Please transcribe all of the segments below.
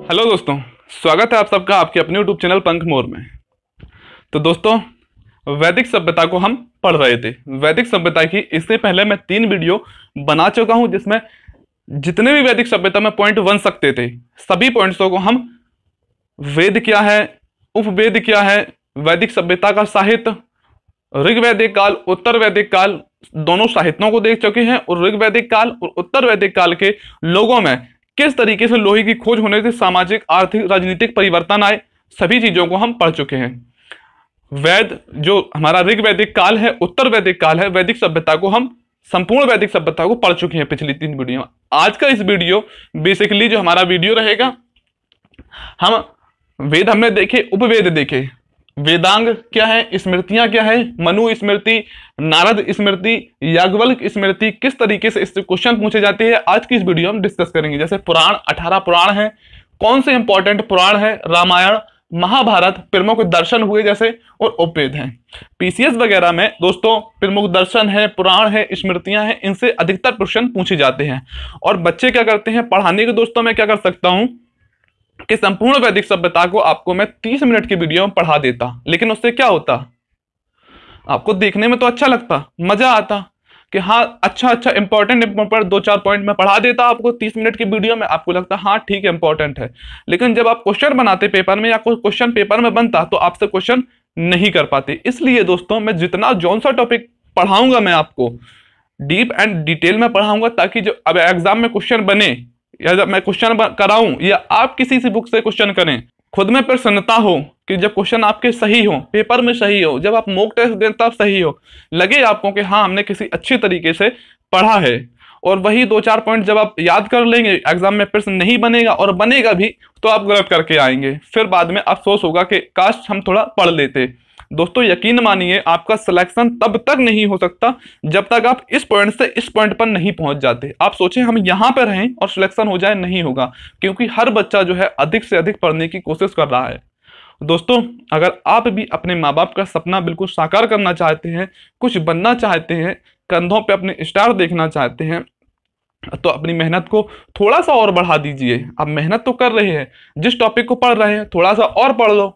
Hello दोस्तों, स्वागत है आप सबका आपके अपने यूट्यूब चैनल पंख मोर में। तो दोस्तों, वैदिक सभ्यता को हम पढ़ रहे थे। वैदिक सभ्यता की इससे पहले मैं 3 वीडियो बना चुका हूं, जिसमें जितने भी वैदिक सभ्यता में पॉइंट बन सकते थे सभी पॉइंट्सों को हम वेद क्या है, उपवेद क्या है, वैदिक सभ्यता का साहित्य, ऋग्वैदिक काल, उत्तर वैदिक काल, दोनों साहित्यों को देख चुके हैं। और ऋग्वैदिक काल और उत्तर वैदिक काल के लोगों में किस तरीके से लोहे की खोज होने से सामाजिक, आर्थिक, राजनीतिक परिवर्तन आए, सभी चीजों को हम पढ़ चुके हैं। वैद जो हमारा ऋग्वैदिक काल है, उत्तर वैदिक काल है, वैदिक सभ्यता को हम संपूर्ण वैदिक सभ्यता को पढ़ चुके हैं पिछली 3 वीडियो। आज का इस वीडियो बेसिकली जो हमारा वीडियो रहेगा, हम वेद हमने देखे, उपवेद देखे, वेदांग क्या है, स्मृतियां क्या है, मनु स्मृति, नारद स्मृति, याज्ञवल्क्य स्मृति, किस तरीके से इससे क्वेश्चन पूछे जाते हैं, आज की इस वीडियो में डिस्कस करेंगे। जैसे पुराण, 18 पुराण है, कौन से इंपॉर्टेंट पुराण है, रामायण, महाभारत, प्रमुख दर्शन हुए जैसे, और उपवेद हैं। पीसीएस वगैरह में दोस्तों प्रमुख दर्शन है, पुराण है, स्मृतियां हैं, इनसे अधिकतर क्वेश्चन पूछे जाते हैं। और बच्चे क्या करते हैं पढ़ाने के, दोस्तों मैं क्या कर सकता हूं कि संपूर्ण वैदिक सभ्यता को आपको मैं 30 मिनट की वीडियो में पढ़ा देता, लेकिन उससे क्या होता, आपको देखने में तो अच्छा लगता, मजा आता कि हाँ अच्छा इंपॉर्टेंट 2-4 पॉइंट में पढ़ा देता आपको 30 मिनट की वीडियो में, आपको लगता हाँ ठीक है इंपॉर्टेंट है। लेकिन जब आप क्वेश्चन बनाते पेपर में या कोई क्वेश्चन पेपर में बनता तो आपसे क्वेश्चन नहीं कर पाते। इसलिए दोस्तों मैं जितना जौन सा टॉपिक पढ़ाऊंगा मैं आपको डीप एंड डिटेल में पढ़ाऊंगा, ताकि जो अब एग्जाम में क्वेश्चन बने या जब मैं क्वेश्चन कराऊं या आप किसी से बुक से क्वेश्चन करें, खुद में प्रसन्नता हो कि जब क्वेश्चन आपके सही हो, पेपर में सही हो, जब आप मॉक टेस्ट दें तब सही हो, लगे आपको कि हाँ हमने किसी अच्छे तरीके से पढ़ा है। और वही 2-4 पॉइंट जब आप याद कर लेंगे, एग्जाम में प्रश्न नहीं बनेगा और बनेगा भी तो आप गलत करके आएंगे, फिर बाद में अफसोस होगा कि काश हम थोड़ा पढ़ लेते। दोस्तों यकीन मानिए, आपका सिलेक्शन तब तक नहीं हो सकता जब तक आप इस पॉइंट से इस पॉइंट पर नहीं पहुंच जाते। आप सोचें हम यहां पर रहें और सिलेक्शन हो जाए, नहीं होगा, क्योंकि हर बच्चा जो है अधिक से अधिक पढ़ने की कोशिश कर रहा है। दोस्तों अगर आप भी अपने माँ बाप का सपना बिल्कुल साकार करना चाहते हैं, कुछ बनना चाहते हैं, कंधों पे अपने स्टार देखना चाहते हैं, तो अपनी मेहनत को थोड़ा सा और बढ़ा दीजिए। आप मेहनत तो कर रहे हैं, जिस टॉपिक को पढ़ रहे हैं थोड़ा सा और पढ़ लो,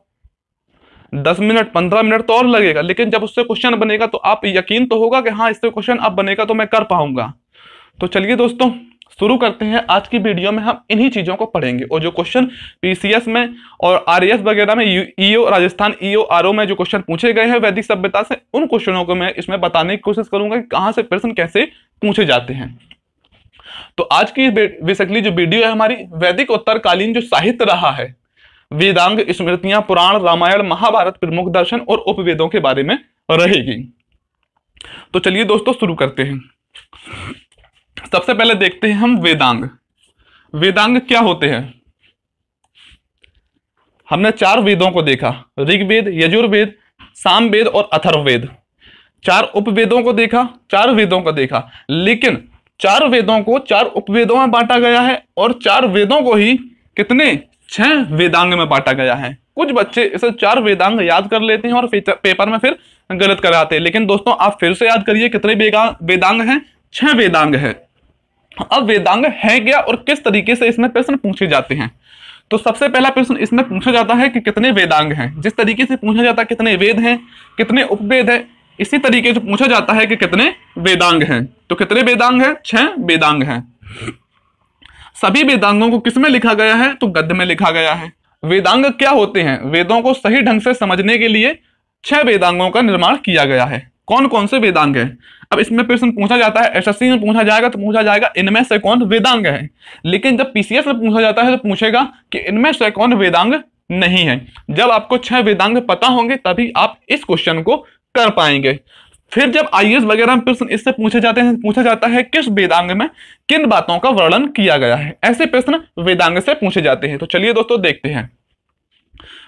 10 मिनट 15 मिनट तो और लगेगा, लेकिन जब उससे क्वेश्चन बनेगा तो आप यकीन तो होगा कि हाँ इससे क्वेश्चन अब बनेगा तो मैं कर पाऊंगा। तो चलिए दोस्तों शुरू करते हैं। आज की वीडियो में हम इन्हीं चीजों को पढ़ेंगे, और जो क्वेश्चन पीसीएस में और आरएएस वगैरह में, ईओ राजस्थान, ईओ आरओ में जो क्वेश्चन पूछे गए हैं वैदिक सभ्यता से, उन क्वेश्चनों को मैं इसमें बताने की कोशिश करूंगा कि कहां से प्रश्न कैसे पूछे जाते हैं। तो आज की बेसिकली जो वीडियो है हमारी वैदिक उत्तरकालीन जो साहित्य रहा है, वेदांग, स्मृतियां, पुराण, रामायण, महाभारत, प्रमुख दर्शन और उपवेदों के बारे में रहेगी। तो चलिए दोस्तों शुरू करते हैं। सबसे पहले देखते हैं हम वेदांग। वेदांग क्या होते हैं? हमने 4 वेदों को देखा, ऋग्वेद, यजुर्वेद, सामवेद और अथर्ववेद। 4 उपवेदों को देखा, 4 वेदों को देखा, लेकिन 4 वेदों को 4 उपवेदों में बांटा गया है और 4 वेदों को ही कितने 6 वेदांग में बांटा गया है। कुछ बच्चे इसे 4 वेदांग याद कर लेते हैं और पेपर में फिर गलत कराते हैं, लेकिन दोस्तों आप फिर से याद करिए कितने वेदांग हैं, 6 वेदांग है। अब वेदांग है क्या और किस तरीके से इसमें प्रश्न पूछे जाते हैं? तो सबसे पहला प्रश्न इसमें पूछा जाता है कि कितने वेदांग हैं। जिस तरीके से पूछा जाता है कितने वेद हैं, कितने उपवेद हैं, इसी तरीके से पूछा जाता है कि कितने वेदांग हैं। तो कितने वेदांग हैं? 6 वेदांग हैं। सभी वेदांगों को किसमें लिखा गया है? तो गद्य में लिखा गया है। वेदांग क्या होते हैं? वेदों को सही ढंग से समझने के लिए 6 वेदांगों का निर्माण किया गया है। कौन कौन से वेदांग हैं? अब इसमें प्रश्न पूछा जाता है, एसएससी में पूछा जाएगा तो पूछा जाएगा इनमें से कौन वेदांग है, लेकिन जब पीसीएस में पूछा जाता है तो पूछेगा कि इनमें से कौन वेदांग नहीं है। जब आपको 6 वेदांग पता होंगे तभी आप इस क्वेश्चन को कर पाएंगे। फिर जब आईएएस वगैरह में प्रश्न इससे पूछा जाता है किस वेदांग में किन बातों का वर्णन किया गया है, ऐसे प्रश्न वेदांग से पूछे जाते हैं। तो चलिए दोस्तों देखते हैं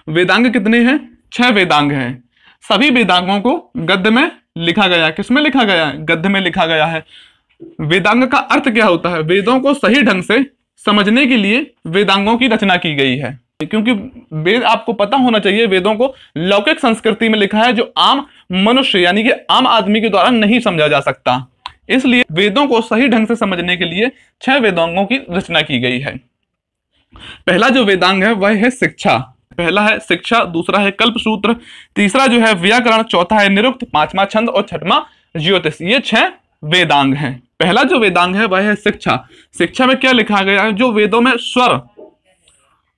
वेदांग कितने हैं। 6 वेदांग हैं। सभी वेदांगों को गद्य में लिखा गया है। किसमें लिखा गया है? गद्य में लिखा गया है। वेदांग का अर्थ क्या होता है? वेदों को सही ढंग से समझने के लिए वेदांगों की रचना की गई है, क्योंकि वेद आपको पता होना चाहिए, वेदों को लौकिक संस्कृति में लिखा है जो आम मनुष्य यानी कि आम आदमी के द्वारा नहीं समझा जा सकता। इसलिए वेदों को सही ढंग से समझने के लिए 6 वेदांगों की रचना की गई है। पहला जो वेदांग है वह है शिक्षा। पहला है शिक्षा, दूसरा है कल्पसूत्र, तीसरा जो है व्याकरण, चौथा है निरुक्त, पांचवा छंद और छठवां ज्योतिष। ये 6 वेदांग हैं। पहला जो वेदांग है वह है शिक्षा। शिक्षा में क्या लिखा गया है? जो वेदों में स्वर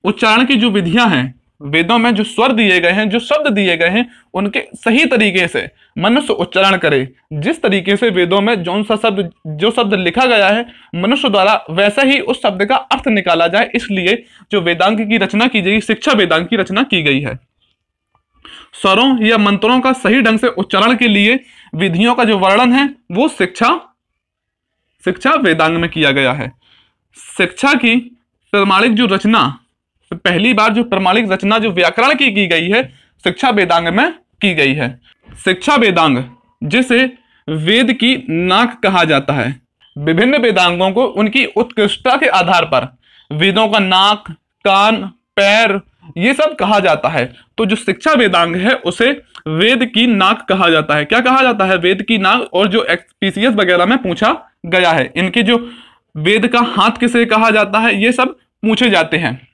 उच्चारण की जो विधियां हैं, वेदों में जो स्वर दिए गए हैं, जो शब्द दिए गए हैं, उनके सही तरीके से मनुष्य उच्चारण करे। जिस तरीके से वेदों में जो शब्द लिखा गया है मनुष्य द्वारा, वैसा ही उस शब्द का अर्थ निकाला जाए, इसलिए जो वेदांग की रचना की गई, शिक्षा वेदांग की रचना की गई है। स्वरों या मंत्रों का सही ढंग से उच्चारण के लिए विधियों का जो वर्णन है वो शिक्षा वेदांग में किया गया है। शिक्षा की प्रमाणिक जो रचना, पहली बार जो प्रमाणिक रचना जो व्याकरण की गई है, शिक्षा वेदांग में की गई है। शिक्षा वेदांग, जिसे वेद की नाक कहा जाता है, विभिन्न वेदांगों को उनकी उत्कृष्टता के आधार पर वेदों का नाक, कान, पैर ये सब कहा जाता है। तो जो शिक्षा वेदांग है उसे वेद की नाक कहा जाता है। क्या कहा जाता है? वेद की नाक। और जो पीसीएस वगैरह में पूछा गया है, इनके जो वेद का हाथ किसे कहा जाता है, ये सब पूछे जाते हैं।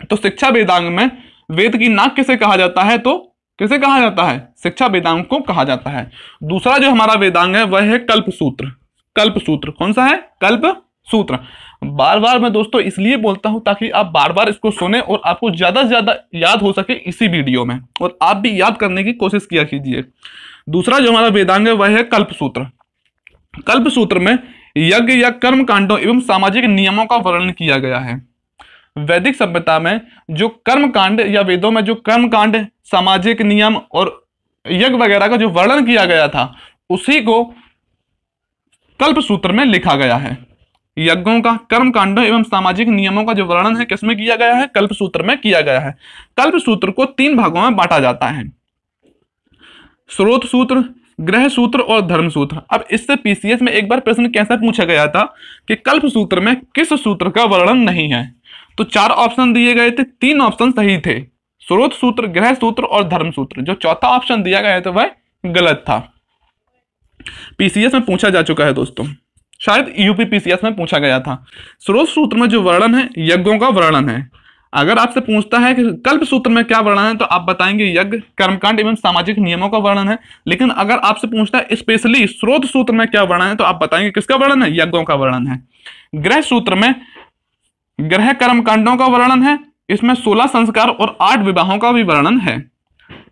तो शिक्षा वेदांग में वेद की नाक किसे कहा जाता है? तो किसे कहा जाता है? शिक्षा वेदांग को कहा जाता है। दूसरा जो हमारा वेदांग है वह है कल्पसूत्र। कल्पसूत्र कौन सा है? कल्पसूत्र। बार बार मैं दोस्तों इसलिए बोलता हूं ताकि आप बार बार इसको सुने और आपको ज्यादा से ज्यादा याद हो सके इसी वीडियो में, और आप भी याद करने की कोशिश किया कीजिए। दूसरा जो हमारा वेदांग है वह है कल्पसूत्र। कल्पसूत्र में यज्ञ या कर्म कांडों एवं सामाजिक नियमों का वर्णन किया गया है। वैदिक सभ्यता में जो कर्म कांड या वेदों में जो कर्म कांड, सामाजिक नियम और यज्ञ वगैरह का जो वर्णन किया गया था, उसी को कल्पसूत्र में लिखा गया है। यज्ञों का, कर्म कांडों एवं सामाजिक नियमों का जो वर्णन है किसमें किया गया है? कल्पसूत्र में किया गया है। कल्पसूत्र को 3 भागों में बांटा जाता है: स्रोत सूत्र, ग्रह सूत्र और धर्म सूत्र। अब इससे पीसीएस में एक बार प्रश्न कैसा पूछा गया था कि कल्पसूत्र में किस सूत्र का वर्णन नहीं है? तो 4 ऑप्शन दिए गए थे, 3 ऑप्शन सही थे: स्रोत सूत्र, ग्रह सूत्र और धर्म सूत्र। जो चौथा ऑप्शन दिया गया था वह गलत था। पीसीएस में पूछा जा चुका है दोस्तों, शायद यूपी पीसीएस में पूछा गया था। स्रोत सूत्र में जो वर्णन है यज्ञों का वर्णन है। अगर आपसे पूछता है कि कल्प सूत्र में क्या वर्णन है, तो आप बताएंगे यज्ञ, कर्मकांड एवं सामाजिक नियमों का वर्णन है। लेकिन अगर आपसे पूछता है स्पेशली स्रोत सूत्र में क्या वर्णन है, तो आप बताएंगे किसका वर्णन है? यज्ञों का वर्णन है। ग्रह सूत्र में ग्रह कर्मकांडों का वर्णन है। इसमें 16 संस्कार और 8 विवाहों का भी वर्णन है।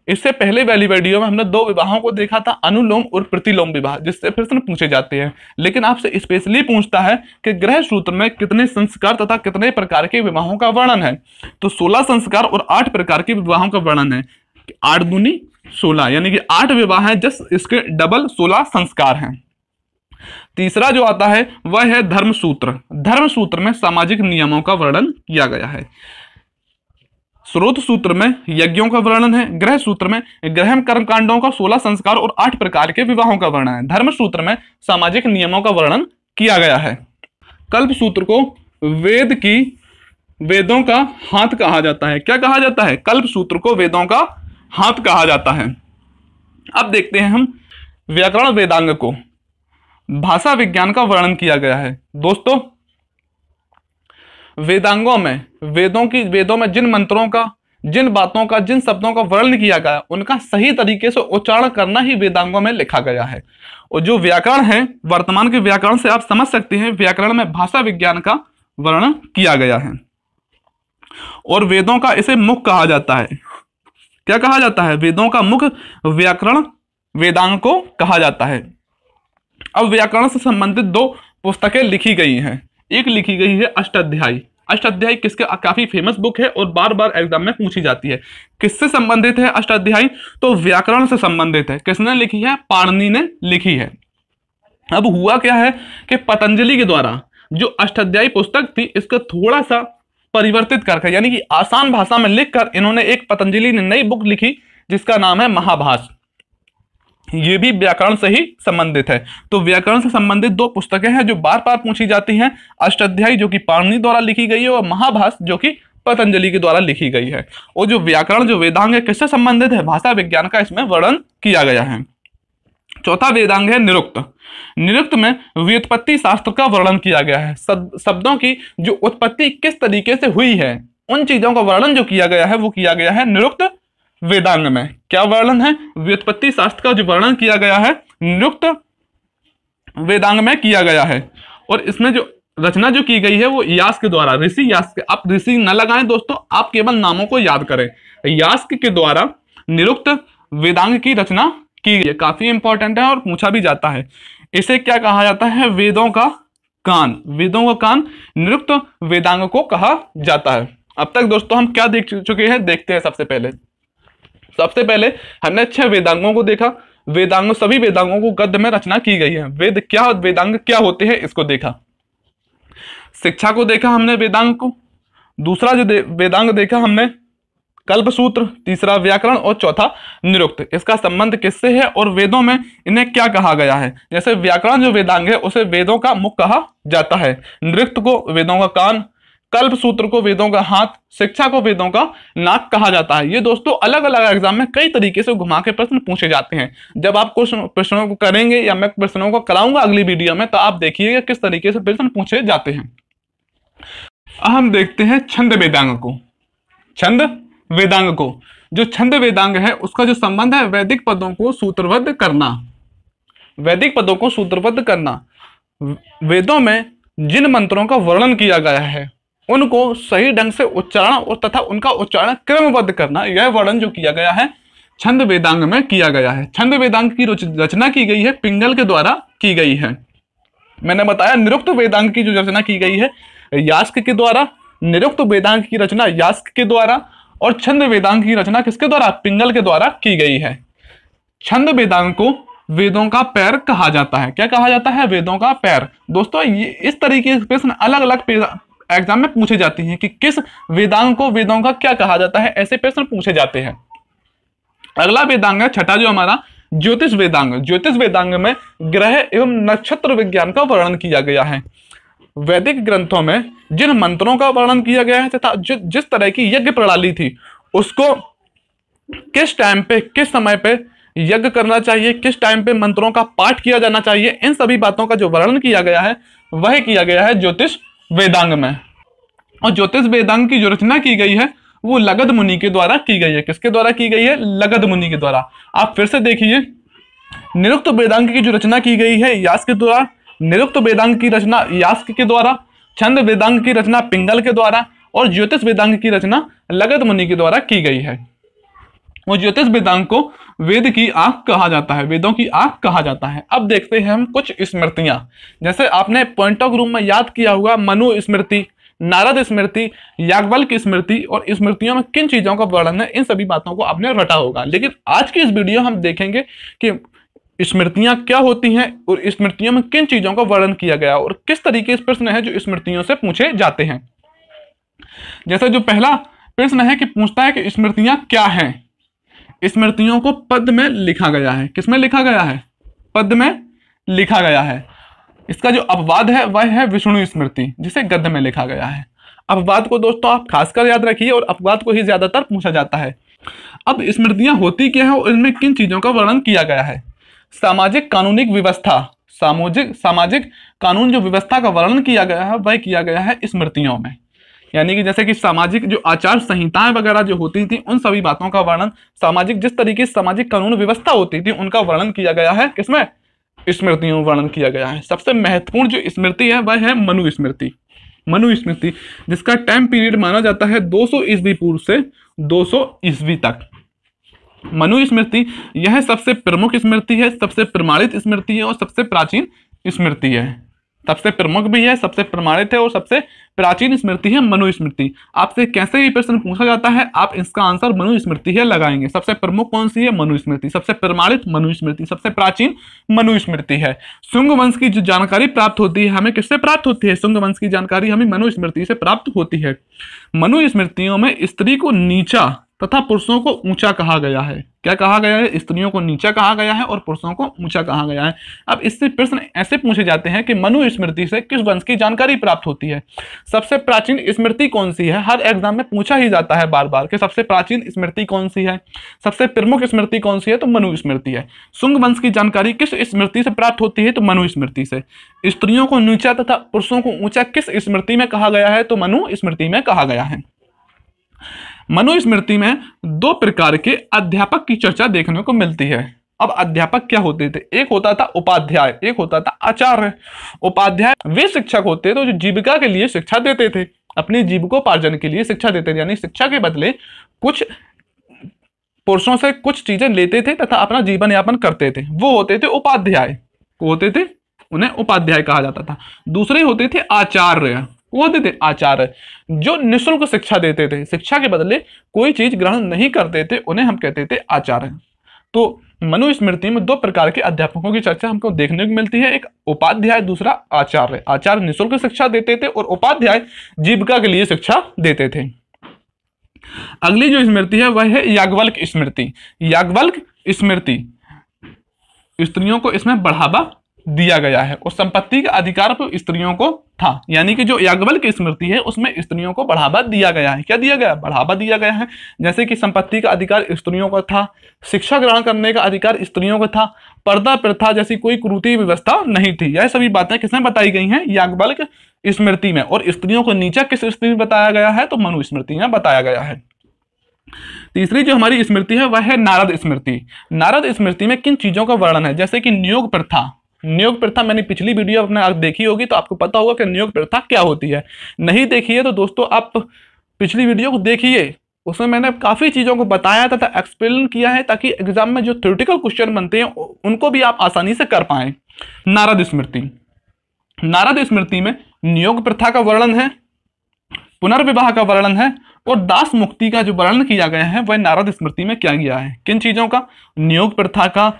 इससे पहले वाली वीडियो में हमने 2 विवाहों को देखा था, अनुलोम और प्रतिलोम विवाह, जिससे प्रश्न पूछे जाते हैं। लेकिन आपसे स्पेशली पूछता है कि ग्रह सूत्र में कितने संस्कार तथा कितने प्रकार के विवाहों का वर्णन है, तो 16 संस्कार और 8 प्रकार के विवाहों का वर्णन है। 8 दूनी 16, यानी कि 8 विवाह हैं, जस्ट इसके डबल 16 संस्कार हैं। तीसरा जो आता है वह है धर्म सूत्र। धर्म सूत्र में सामाजिक नियमों का वर्णन किया गया है। स्रोत सूत्र में यज्ञों का वर्णन है। ग्रह सूत्र में ग्रह कर्मकांडों का 16 संस्कार और 8 प्रकार के विवाहों का वर्णन है। धर्म सूत्र में सामाजिक नियमों का वर्णन किया गया है। कल्प सूत्र को वेदों का हाथ कहा जाता है। क्या कहा जाता है? कल्प सूत्र को वेदों का हाथ कहा जाता है। अब देखते हैं हम व्याकरण वेदांग को। भाषा विज्ञान का वर्णन किया गया है। दोस्तों, वेदांगों में वेदों में जिन मंत्रों का, जिन बातों का, जिन शब्दों का वर्णन किया गया, उनका सही तरीके से उच्चारण करना ही वेदांगों में लिखा गया है। और जो व्याकरण है, वर्तमान के व्याकरण से आप समझ सकते हैं, व्याकरण में भाषा विज्ञान का वर्णन किया गया है। और वेदों का इसे मुख कहा जाता है। क्या कहा जाता है? वेदों का मुख व्याकरण वेदांग को कहा जाता है। अब व्याकरण से संबंधित 2 पुस्तकें लिखी गई हैं। एक लिखी गई है अष्टाध्यायी। अष्टाध्यायी किसके काफी फेमस बुक है और बार बार एग्जाम में पूछी जाती है। किससे संबंधित है अष्टाध्यायी? तो व्याकरण से संबंधित है। किसने लिखी है? पाणिनि ने लिखी है। अब हुआ क्या है कि पतंजलि के द्वारा जो अष्टाध्यायी पुस्तक थी, इसको थोड़ा सा परिवर्तित करके, यानी कि आसान भाषा में लिखकर इन्होंने एक पतंजलि ने नई बुक लिखी जिसका नाम है महाभाष्य। ये भी व्याकरण से ही संबंधित है। तो व्याकरण से संबंधित 2 पुस्तकें हैं जो बार बार पूछी जाती हैं। अष्टाध्यायी जो कि पाणिनि द्वारा लिखी गई है, और महाभाष्य जो कि पतंजलि के द्वारा लिखी गई है। और जो व्याकरण जो वेदांग है किससे संबंधित है? भाषा विज्ञान का इसमें वर्णन किया गया है। चौथा वेदांग है निरुक्त। निरुक्त में व्युत्पत्ति शास्त्र का वर्णन किया गया है। शब्दों की जो उत्पत्ति किस तरीके से हुई है, उन चीजों का वर्णन जो किया गया है वो किया गया है निरुक्त वेदांग में। क्या वर्णन है? व्युत्पत्ति शास्त्र का जो वर्णन किया गया है निरुक्त वेदांग में किया गया है। और इसमें जो रचना जो की गई है वो यास्क के द्वारा, ऋषि यास्क, आप ऋषि न लगाएं दोस्तों, आप केवल नामों को याद करें। यास्क के द्वारा निरुक्त वेदांग की रचना की गई है। काफी इंपॉर्टेंट है और पूछा भी जाता है। इसे क्या कहा जाता है? वेदों का कान। वेदों का कान निरुक्त वेदांग को कहा जाता है। अब तक दोस्तों हम क्या देख चुके हैं, देखते हैं। सबसे पहले हमने 6 वेदांगों को देखा। सभी वेदांगों को गद्य में रचना की गई है। वेदांग क्या होते हैं इसको देखा। शिक्षा को देखा हमने वेदांग को। दूसरा जो वेदांग देखा हमने कल्पसूत्र, तीसरा व्याकरण और चौथा निरुक्त। इसका संबंध किससे है और वेदों में इन्हें क्या कहा गया है? जैसे व्याकरण जो वेदांग है उसे वेदों का मुख कहा जाता है, निरुक्त को वेदों का कान, कल्पसूत्र को वेदों का हाथ, शिक्षा को वेदों का नाक कहा जाता है। ये दोस्तों अलग अलग एग्जाम में कई तरीके से घुमा के प्रश्न पूछे जाते हैं। जब आप कुछ प्रश्नों को करेंगे या मैं प्रश्नों को कराऊंगा अगली वीडियो में, तो आप देखिएगा किस तरीके से प्रश्न पूछे जाते हैं। हम देखते हैं छंद वेदांग को। छंद वेदांग को, जो छंद वेदांग है उसका जो संबंध है वैदिक पदों को सूत्रबद्ध करना। वैदिक पदों को सूत्रबद्ध करना। वेदों में जिन मंत्रों का वर्णन किया गया है उनको सही ढंग से उच्चारण और तथा उनका उच्चारण क्रमबद्ध करना, यह वर्णन जो किया गया है छंद वेदांग में किया गया है। छंद वेदांग की रचना की गई है पिंगल के द्वारा की गई है। मैंने बताया निरुक्त वेदांग की जो रचना की गई है यास्क के द्वारा, निरुक्त वेदांग की रचना यास्क के द्वारा और छंद वेदांग की रचना किसके द्वारा? पिंगल के द्वारा की गई है। छंद वेदांग को वेदों का पैर कहा जाता है। क्या कहा जाता है? वेदों का पैर। दोस्तों ये इस तरीके के प्रश्न अलग अलग एग्जाम में पूछे जाते हैं कि किस वेदांग को वेदों का क्या कहा जाता है, ऐसे प्रश्न पूछे जाते हैं। अगला वेदांग है छठा जो हमारा ज्योतिष वेदांग। ज्योतिष वेदांग में ग्रह एवं नक्षत्र विज्ञान का वर्णन किया गया है। वैदिक ग्रंथों में जिन मंत्रों का वर्णन किया गया है तथा जिस तरह की यज्ञ प्रणाली थी उसको किस टाइम पे, किस समय पे यज्ञ करना चाहिए, किस टाइम पे मंत्रों का पाठ किया जाना चाहिए, इन सभी बातों का जो वर्णन किया गया है वह किया गया है ज्योतिष वेदांग में। और ज्योतिष वेदांग की जो रचना की गई है वो लगध मुनि के द्वारा की गई है। किसके द्वारा की गई है? लगध मुनि के द्वारा। आप फिर से देखिए, निरुक्त वेदांग की जो रचना की गई है यास्क के द्वारा, निरुक्त वेदांग की रचना यास्क के द्वारा, छंद वेदांग की रचना पिंगल के द्वारा और ज्योतिष वेदांग की रचना लगध मुनि के द्वारा की गई है। और ज्योतिष वेदांग को वेद की आंख कहा जाता है, वेदों की आंख कहा जाता है। अब देखते हैं हम कुछ स्मृतियां। जैसे आपने पॉइंट ऑफ ग्रुप में याद किया होगा मनु स्मृति, नारद स्मृति, याज्ञवल्क्य स्मृति, और स्मृतियों में किन चीजों का वर्णन है, इन सभी बातों को आपने रटा होगा। लेकिन आज की इस वीडियो हम देखेंगे कि स्मृतियां क्या होती हैं और स्मृतियों में किन चीजों का वर्णन किया गया और किस तरीके से प्रश्न है जो स्मृतियों से पूछे जाते हैं। जैसे जो पहला प्रश्न है कि पूछता है कि स्मृतियां क्या हैं। स्मृतियों को पद में लिखा गया है। किसमें लिखा गया है? पद में लिखा गया है। इसका जो अपवाद है वह है विष्णु स्मृति, जिसे गद्य में लिखा गया है। अपवाद को दोस्तों आप खासकर याद रखिए और अपवाद को ही ज्यादातर पूछा जाता है। अब स्मृतियां होती क्या है और इनमें किन चीजों का वर्णन किया गया है? सामाजिक कानूनिक व्यवस्था, सामाजिक कानून जो व्यवस्था का वर्णन किया गया है वह किया गया है स्मृतियों में। यानी कि जैसे कि सामाजिक जो आचार संहिताएं वगैरह जो होती थी उन सभी बातों का वर्णन, सामाजिक जिस तरीके से सामाजिक कानून व्यवस्था होती थी उनका वर्णन किया गया है। किसमें? स्मृतियों में वर्णन किया गया है। सबसे महत्वपूर्ण जो स्मृति है वह है मनु स्मृति। मनु स्मृति जिसका टाइम पीरियड माना जाता है 200 ईस्वी पूर्व से 200 ईस्वी तक। मनु स्मृति यह सबसे प्रमुख स्मृति है, सबसे प्रमाणित स्मृति है और सबसे प्राचीन स्मृति है। सबसे प्रमुख भी है, सबसे प्रमाणित है और सबसे प्राचीन स्मृति है मनु स्मृति। आपसे कैसे भी प्रश्न पूछा जाता है आप इसका आंसर मनु स्मृति है लगाएंगे। सबसे प्रमुख कौन सी है? मनु स्मृति। सबसे प्रमाणित मनु स्मृति, सबसे प्राचीन मनु स्मृति है। शुंग वंश की जो जानकारी प्राप्त होती है हमें किससे प्राप्त होती है? शुंग वंश की जानकारी हमें मनु स्मृति से प्राप्त होती है। मनु स्मृतियों में स्त्री को नीचा तथा पुरुषों को ऊंचा कहा गया है। क्या कहा गया है? स्त्रियों को नीचा कहा गया है और पुरुषों को ऊंचा कहा गया है। अब इससे प्रश्न ऐसे पूछे जाते हैं कि मनुस्मृति से किस वंश की जानकारी प्राप्त होती है? सबसे प्राचीन स्मृति कौन सी है? हर एग्जाम में पूछा ही जाता है बार बार कि सबसे प्राचीन स्मृति कौन सी है, सबसे प्रमुख स्मृति कौन सी है? तो मनुस्मृति है। शुंग वंश की जानकारी किस स्मृति से प्राप्त होती है? तो मनुस्मृति से। स्त्रियों को नीचा तथा पुरुषों को ऊंचा किस स्मृति में कहा गया है? तो मनुस्मृति में कहा गया है। मनुस्मृति में दो प्रकार के अध्यापक की चर्चा देखने को मिलती है। अब अध्यापक क्या होते थे? एक होता था उपाध्याय, एक होता था आचार्य। उपाध्याय वे शिक्षक होते थे जो जीविका के लिए शिक्षा देते थे, अपनी जीविकोपार्जन के लिए शिक्षा देते थे, यानी शिक्षा के बदले कुछ पुरुषों से कुछ चीजें लेते थे तथा अपना जीवन यापन करते थे, वो होते थे उपाध्याय। होते थे, उन्हें उपाध्याय कहा जाता था। दूसरे होते थे आचार्य। वो होते थे आचार्य जो निःशुल्क शिक्षा देते थे, शिक्षा के बदले कोई चीज ग्रहण नहीं करते थे, उन्हें हम कहते थे आचार्य। तो मनुस्मृति में दो प्रकार के अध्यापकों की चर्चा हमको देखने को मिलती है, एक उपाध्याय, दूसरा आचार्य। आचार्य निःशुल्क शिक्षा देते थे और उपाध्याय जीविका के लिए शिक्षा देते थे। अगली जो स्मृति है वह है याज्ञवल्क्य स्मृति। याज्ञवल्क्य स्मृति स्त्रियों को इसमें बढ़ावा दिया गया है और संपत्ति का अधिकार तो स्त्रियों को था, यानी कि जो याज्ञवल्क्य स्मृति है उसमें स्त्रियों को बढ़ावा दिया गया है। क्या दिया गया? बढ़ावा दिया गया है। जैसे कि संपत्ति का अधिकार स्त्रियों को था, शिक्षा ग्रहण करने का अधिकार स्त्रियों को था, पर्दा प्रथा जैसी कोई कुरीति व्यवस्था नहीं थी। यह सभी बातें किसमें बताई गई हैं? याज्ञवल्क्य स्मृति में। और स्त्रियों को नीचा किस स्मृति में बताया गया है? तो मनुस्मृति में बताया गया है। तीसरी जो हमारी स्मृति है वह है नारद स्मृति। नारद स्मृति में किन चीजों का वर्णन है? जैसे कि नियोग प्रथा। नियोग प्रथा मैंने पिछली वीडियो अपने आप देखी होगी तो आपको पता होगा कि नियोग प्रथा क्या होती है। नहीं देखी है तो दोस्तों आप पिछली वीडियो को देखिए, उसमें मैंने काफी चीजों को बताया तथा एक्सप्लेन किया है ताकि एग्जाम में जो थ्योरेटिकल क्वेश्चन बनते हैं उनको भी आप आसानी से कर पाए। नारद स्मृति। नारद स्मृति में नियोग प्रथा का वर्णन है, पुनर्विवाह का वर्णन है और दास मुक्ति का जो वर्णन किया गया है वह नारद स्मृति में किया गया है। किन चीजों का? नियोग प्रथा का,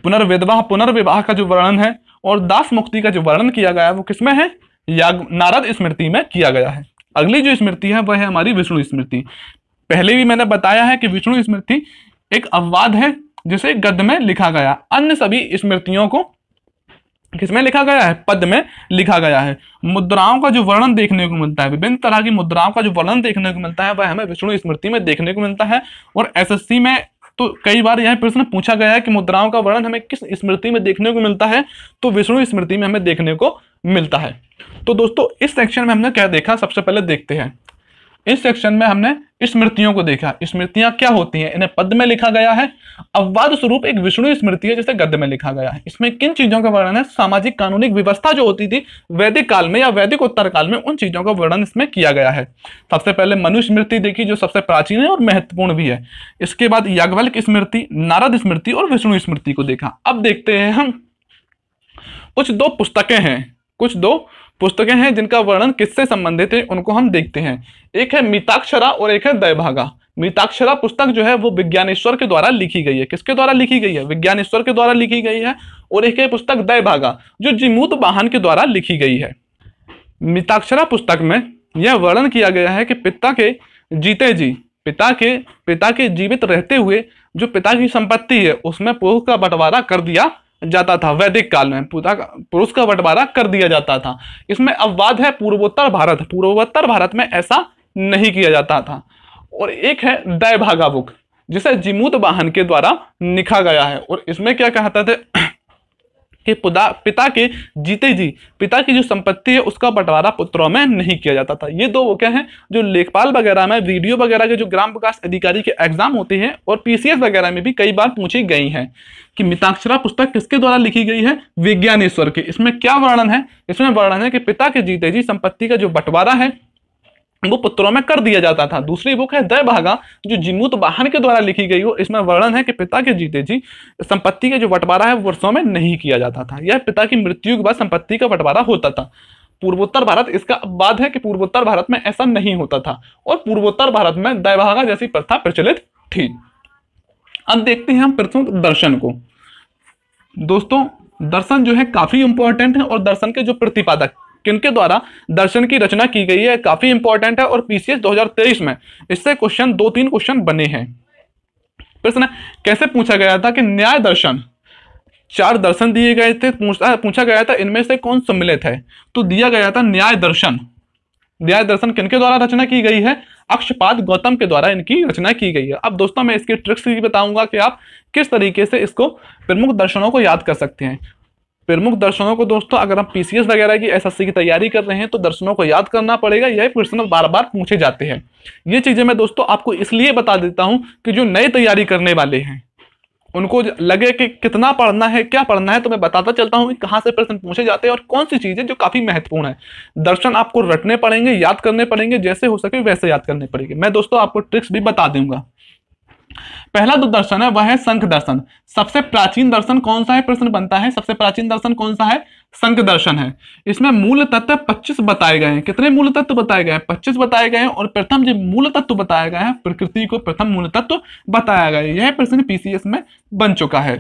पुनर्विवाह का जो वर्णन है और दास मुक्ति का जो वर्णन किया गया है वो किसमें है? नारद स्मृति में किया गया है। अगली जो स्मृति है वह है हमारी विष्णु स्मृति। पहले भी मैंने बताया है कि विष्णु स्मृति एक अपवाद है जिसे गद्य में लिखा गया। अन्य सभी स्मृतियों को किसमें लिखा गया है? पद में लिखा गया है। मुद्राओं का जो वर्णन देखने को मिलता है, विभिन्न तरह की मुद्राओं का जो वर्णन देखने को मिलता है वह हमें विष्णु स्मृति में देखने को मिलता है। और एसएससी में तो कई बार यह प्रश्न पूछा गया है कि मुद्राओं का वर्णन हमें किस स्मृति में देखने को मिलता है? तो विष्णु स्मृति में हमें देखने को मिलता है। तो दोस्तों इस सेक्शन में हमने क्या देखा? सबसे पहले देखते हैं। इस सेक्शन में हमने स्मृतियों को देखा। स्मृतियां क्या होती हैं? इन्हें पद में लिखा गया है। अपवाद स्वरूप एक विष्णु स्मृति है जिसे गद्य में लिखा गया है। इसमें किन चीजों का वर्णन है? सामाजिक कानूनिक व्यवस्था जो होती थी वैदिक काल में या वैदिक उत्तर काल में, उन चीजों का वर्णन इसमें किया गया है। सबसे पहले मनुस्मृति देखी जो सबसे प्राचीन है और महत्वपूर्ण भी है। इसके बाद याज्ञवल्क्य स्मृति, नारद स्मृति और विष्णु स्मृति को देखा। अब देखते हैं हम कुछ दो पुस्तकें हैं जिनका वर्णन किससे संबंधित है, उनको हम देखते हैं। एक है मिताक्षरा और एक है दयभागा। मिताक्षरा पुस्तक जो है वो विज्ञानेश्वर के द्वारा लिखी गई है। किसके द्वारा लिखी गई है? विज्ञानेश्वर के द्वारा लिखी गई है। और एक है पुस्तक दयभागा जो जीमूत वाहन के द्वारा लिखी गई है। मिताक्षरा पुस्तक में यह वर्णन किया गया है कि पिता के जीवित रहते हुए जो पिता की संपत्ति है उसमें पुरुष का बंटवारा कर दिया जाता था। वैदिक काल में पुरुष का बंटवारा कर दिया जाता था। इसमें अपवाद है पूर्वोत्तर भारत में ऐसा नहीं किया जाता था। और एक है दयभागा बुक जिसे जीमूत वाहन के द्वारा लिखा गया है। और इसमें क्या कहता थे कि पिता के जीते जी पिता की जो संपत्ति है उसका बंटवारा पुत्रों में नहीं किया जाता था। ये दो वो क्या है जो लेखपाल वगैरह में, वीडियो वगैरह के जो ग्राम विकास अधिकारी के एग्जाम होते हैं और पीसीएस वगैरह में भी कई बार पूछी गई हैं कि मिताक्षरा पुस्तक किसके द्वारा लिखी गई है? विज्ञानेश्वर के। इसमें क्या वर्णन है? इसमें वर्णन है कि पिता के जीते जी संपत्ति का जो बंटवारा है वो पुत्रों में कर दिया जाता था। दूसरी बुक है दयभागा जो जीमूत वाहन के द्वारा लिखी गई हो। इसमें वर्णन है कि पिता के जीते जी संपत्ति का जो बंटवारा है वर्षों में नहीं किया जाता था। यह पिता की मृत्यु के बाद संपत्ति का बंटवारा होता था। पूर्वोत्तर भारत इसका अपवाद है कि पूर्वोत्तर भारत में ऐसा नहीं होता था और पूर्वोत्तर भारत में दयभागा जैसी प्रथा प्रचलित थी। अब देखते हैं हम प्रथम दर्शन को। दोस्तों दर्शन जो है काफी इंपॉर्टेंट है और दर्शन के जो प्रतिपादक किनके द्वारा दर्शन की रचना की गई है, काफी इंपॉर्टेंट है और पीसीएस 2023 में इससे क्वेश्चन 2-3 क्वेश्चन बने हैं। प्रश्न कैसे पूछा गया था कि न्याय दर्शन, 4 दर्शन दिए गए थे, पूछा गया था इनमें से कौन सम्मिलित है, तो दिया गया था न्याय दर्शन। न्याय दर्शन किनके द्वारा रचना की गई है, अक्षपाद गौतम के द्वारा इनकी रचना की गई है। अब दोस्तों मैं इसकी ट्रिक्स भी बताऊंगा कि आप किस तरीके से इसको प्रमुख दर्शनों को याद कर सकते हैं। प्रमुख दर्शनों को दोस्तों अगर हम पीसीएस वगैरह की एसएससी की तैयारी कर रहे हैं तो दर्शनों को याद करना पड़ेगा, यही प्रश्न बार बार पूछे जाते हैं। ये चीजें मैं दोस्तों आपको इसलिए बता देता हूं कि जो नई तैयारी करने वाले हैं उनको लगे कि कितना पढ़ना है, क्या पढ़ना है, तो मैं बताता चलता हूं कि कहां से प्रश्न पूछे जाते हैं और कौन सी चीजें जो काफी महत्वपूर्ण है। दर्शन आपको रटने पड़ेंगे, याद करने पड़ेंगे, जैसे हो सके वैसे याद करने पड़ेंगे। मैं दोस्तों आपको ट्रिक्स भी बता दूंगा। पहला जो दर्शन है वह है संख दर्शन। सबसे प्राचीन दर्शन कौन सा है, प्रश्न बनता है सबसे प्राचीन दर्शन कौन सा है, संख दर्शन है। इसमें मूल तत्व 25 बताए गए हैं। कितने मूल तत्व बताए गए हैं, 25 बताए गए हैं। और प्रथम जो मूल तत्व बताया गया है, प्रकृति को प्रथम मूल तत्व बताया गया है। यह प्रश्न पीसीएस में बन चुका है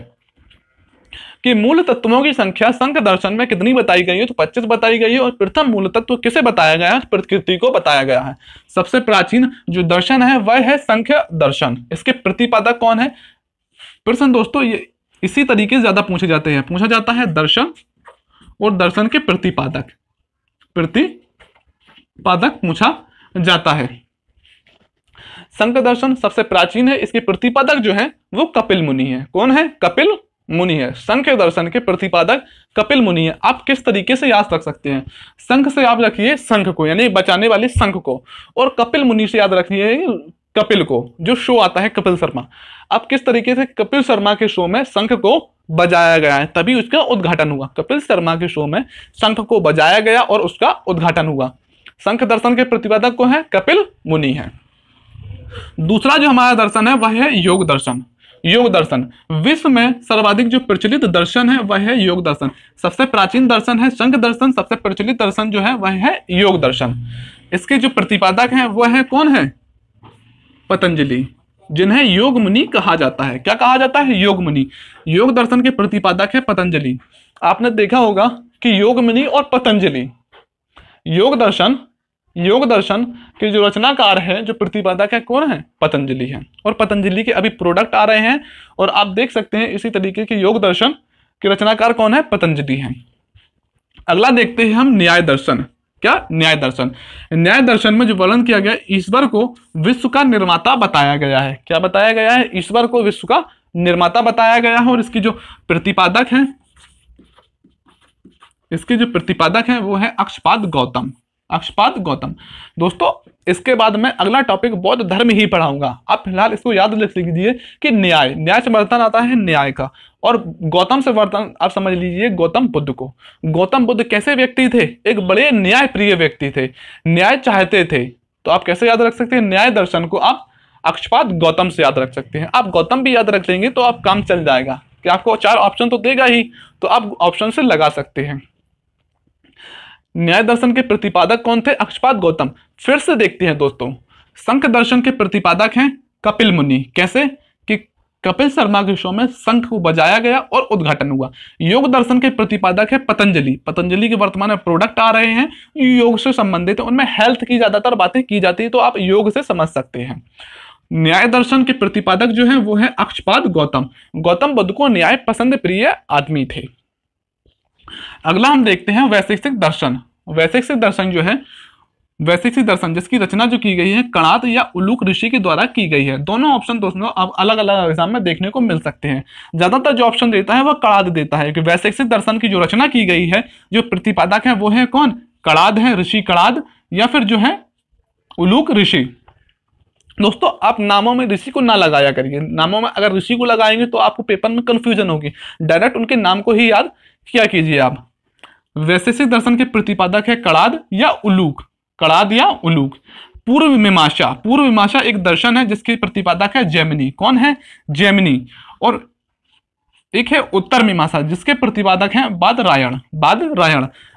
कि मूल तत्वों की संख्या संख दर्शन में कितनी बताई गई है, तो 25 बताई गई है। और प्रथम मूल तत्व किसे बताया गया है, प्रकृति को बताया गया है। सबसे प्राचीन जो दर्शन है वह है संख्य दर्शन। इसके प्रतिपादक कौन है, प्रश्न दोस्तों ये इसी तरीके से ज्यादा पूछे जाते हैं। पूछा जाता है दर्शन और दर्शन के प्रतिपादक पूछा जाता है। संख दर्शन सबसे प्राचीन है। इसके प्रतिपादक जो है वो कपिल मुनि है। कौन है, कपिल मुनि है। संख्य दर्शन के प्रतिपादक कपिल मुनि है। आप किस तरीके से याद रख सकते हैं, संख से आप रखिए संख को, यानी बचाने वाले संख को, और कपिल मुनि से याद रखिए कपिल को, जो शो आता है कपिल शर्मा। अब किस तरीके से कपिल शर्मा के शो में शंख को बजाया गया है, तभी उसका उद्घाटन हुआ। कपिल शर्मा के शो में शंख को बजाया गया और उसका उद्घाटन हुआ। संख दर्शन के प्रतिपादक को है कपिल मुनि है। दूसरा जो हमारा दर्शन है वह है योग दर्शन। योग दर्शन विश्व में सर्वाधिक जो प्रचलित दर्शन है वह है योग दर्शन। सबसे प्राचीन दर्शन है शंख दर्शन, सबसे प्रचलित दर्शन जो है वह है योग दर्शन। इसके जो प्रतिपादक हैं वह है कौन है, पतंजलि, जिन्हें योग मुनि कहा जाता है। क्या कहा जाता है, योग मुनि। योग दर्शन के प्रतिपादक है पतंजलि। आपने देखा होगा कि योग मुनि और पतंजलि, योग दर्शन के जो रचनाकार है, जो प्रतिपादक है, कौन है, पतंजलि है। और पतंजलि के अभी प्रोडक्ट आ रहे हैं और आप देख सकते हैं इसी तरीके के योग दर्शन के रचनाकार कौन है, पतंजलि हैं। अगला देखते हैं हम न्याय दर्शन। क्या, न्याय दर्शन। न्याय दर्शन में जो वर्णन किया गया, ईश्वर को विश्व का निर्माता बताया गया है। क्या बताया गया है, ईश्वर को विश्व का निर्माता बताया गया है। और इसकी जो प्रतिपादक है वो है अक्षपाद गौतम। दोस्तों इसके बाद मैं अगला टॉपिक बौद्ध धर्म ही पढ़ाऊंगा। आप फिलहाल इसको याद रख लीजिए कि न्याय से वर्तन आता है न्याय का, और गौतम से वर्तन आप समझ लीजिए गौतम बुद्ध को। गौतम बुद्ध कैसे व्यक्ति थे, एक बड़े न्याय प्रिय व्यक्ति थे, न्याय चाहते थे। तो आप कैसे याद रख सकते हैं, न्याय दर्शन को आप अक्षपाद गौतम से याद रख सकते हैं। आप गौतम भी याद रख लेंगे तो आप काम चल जाएगा, कि आपको 4 ऑप्शन तो देगा ही, तो आप ऑप्शन से लगा सकते हैं। न्याय दर्शन के प्रतिपादक कौन थे, अक्षपाद गौतम। फिर से देखते हैं दोस्तों, संख दर्शन के प्रतिपादक हैं कपिल मुनि। कैसे कि कपिल शर्मा के शो में शंख को बजाया गया और उद्घाटन हुआ। योग दर्शन के प्रतिपादक है पतंजलि के वर्तमान में प्रोडक्ट आ रहे हैं योग से संबंधित है, उनमें हेल्थ की ज्यादातर बातें की जाती है, तो आप योग से समझ सकते हैं। न्याय दर्शन के प्रतिपादक जो है वो है अक्षपाद गौतम। गौतम बुद्ध को न्याय पसंद प्रिय आदमी थे। अगला हम देखते हैं वैशेषिक दर्शन। वैशेषिक दर्शन जो है, वैशेषिक दर्शन जिसकी रचना जो की गई है कणाद या उलूक ऋषि के द्वारा की गई है। दोनों ऑप्शन दोस्तों अब अलग अलग एग्जाम में देखने को मिल सकते हैं। ज्यादातर जो ऑप्शन देता है वह कणाद देता है कि वैशेषिक दर्शन की जो रचना की गई है, जो प्रतिपादक है वो है कौन, कणाद है, ऋषि कणाद, या फिर जो है उलूक ऋषि। दोस्तों आप नामों में ऋषि को ना लगाया करिए। नामों में अगर ऋषि को लगाएंगे तो आपको पेपर में कंफ्यूजन होगी। डायरेक्ट उनके नाम को ही याद किया कीजिए आप। वैशेषिक दर्शन के प्रतिपादक है कणाद या उलूक। पूर्व मीमांसा एक दर्शन है जिसके प्रतिपादक है जैमिनी। कौन है, जैमिनी। और एक है उत्तर मीमांसा जिसके प्रतिपादक हैं बादरायण।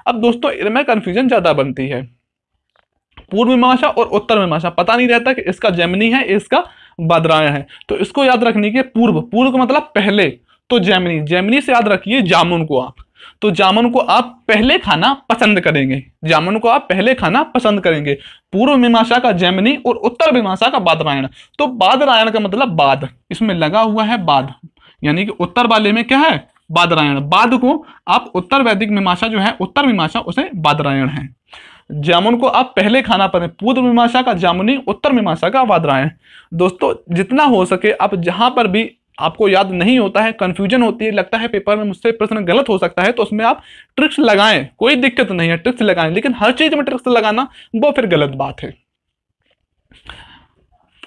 अब दोस्तों इनमें कंफ्यूजन ज्यादा बनती है। पूर्व मीमांसा और उत्तर मीमांसा पता नहीं रहता कि इसका जैमिनी है, इसका बादरायण है। तो इसको याद रखने के पूर्व का मतलब पहले, तो जैमिनी से याद रखिए जामुन को आप। तो जामुन को आप पहले खाना पसंद करेंगे, जामुन को आप पहले खाना पसंद करेंगे। पूर्व मीमांसा का जैमिनी और उत्तर मीमांसा का बादरायण। तो बादरायण का मतलब बाद, इसमें लगा हुआ है बाद, यानी कि उत्तर वाले में क्या है, बादरायण। बाद को आप उत्तर वैदिक मीमांसा जो है उत्तर मीमांसा, उसे बादरायण है। जामुन को आप पहले खाना पड़े, पूर्व मीमांसा का जामुनी, उत्तर मीमांसा का बादरायण। दोस्तों जितना हो सके आप जहां पर भी आपको याद नहीं होता है, कंफ्यूजन होती है, लगता है पेपर में मुझसे प्रश्न गलत हो सकता है, तो उसमें आप ट्रिक्स लगाएं, कोई दिक्कत नहीं है, ट्रिक्स लगाएं। लेकिन हर चीज में ट्रिक्स लगाना वो फिर गलत बात है।